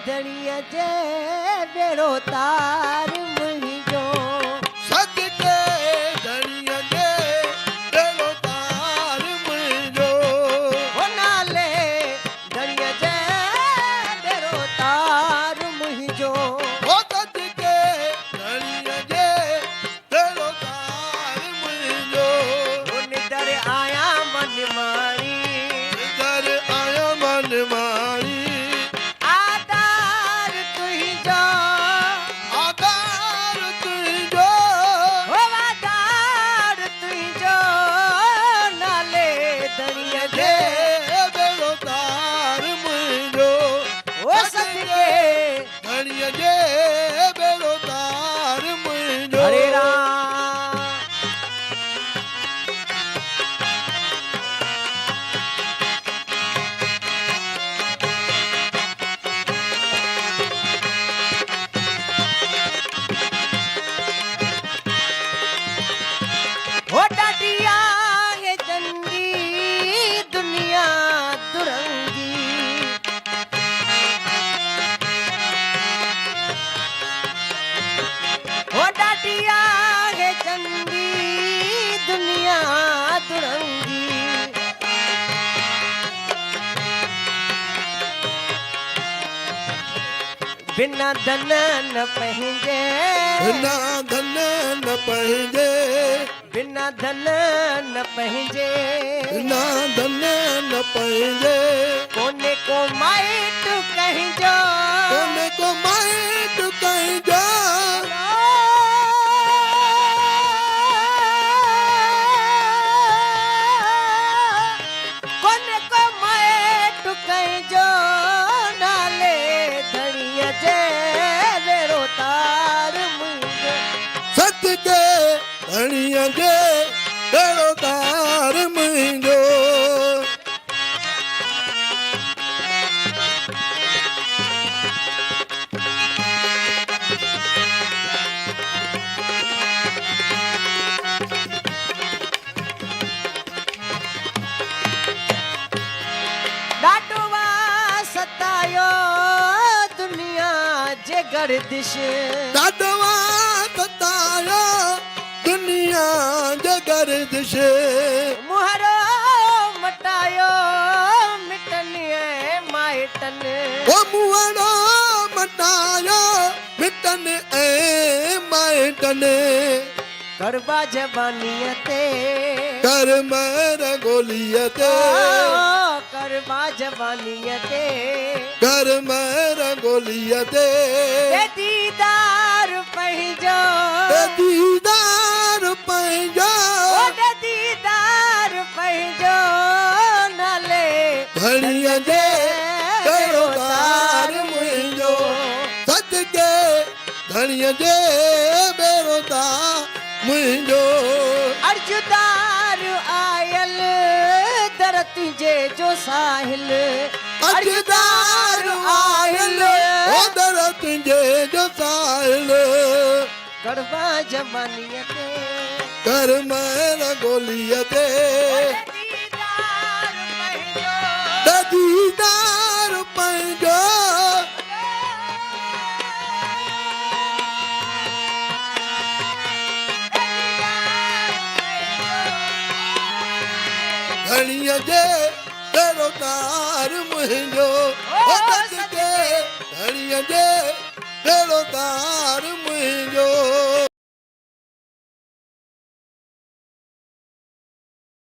धड़ीअ जे बेड़ो तार मुंहिंजो सदके धड़ीअ जे बेड़ो तार मुंहिंजो हो नाले धड़ीअ जे बेड़ो तार मुंहिंजो ओ सदके धड़ीअ जे बेड़ो तार मुंहिंजो उन दर आया मन मारी दर आया मन मारी आधार तुंहिंजो आधार तुंहिंजो हो आधार तुंहिंजो नाले धड़ीअ जे बेड़ो तार मुंहिंजो हो सदके धड़ीअ जे बेड़ो तार मुंहिंजो हरे राम हो डाडिया है चंगी दुनिया दुरंगी हो डाडिया है चंगी दुनिया दुरंगी बिना धन न पंहिंजे बिना धन न पंहिंजे बिना धन न पंहिंजे बिना धन न पंहिंजे कोने को माइट कहिजो कोने को माइट कंहिंजो कोने को माइट कहिजो नाले धड़ीअ जे बेड़ो तार मुंहिंजो सदके धड़ीअ जे बेड़ो तार मुंहिंजो ॾाढो वा सतायो दुनिया जे गर्दिश ॾाढो सतायो दुनिया जे गर्दिश मुहरो मटायो मिटनि ऐं माइटनि ओ मुअणो मटायो मिटनि ऐं माइटनि करबा जवानीअ ते कर महर गोलीअ ते करबा जवानीअ ते कर महर गोलीअ ते दीदार पंहिंजो दीदार पंहिंजो दीदार पंहिंजो नाले धड़ीअ जे बेड़ो तार मुंहिंजो सदके धड़ीअ जे बेड़ो तार मुंहिंजो अर्जुदार आयल दर तुंहिंजे जो साहिल अर्जुदार आयल ओ दर तुंहिंजे जो साहिल करबा जवानीअ ते कर महर गोलीअ ते दीदार पंहिंजो दीदार पंहिंजो धड़ीअ जे बेड़ो तार मुंहिंजो ओ सदके धड़ीअ जे बेड़ो तार मुंहिंजो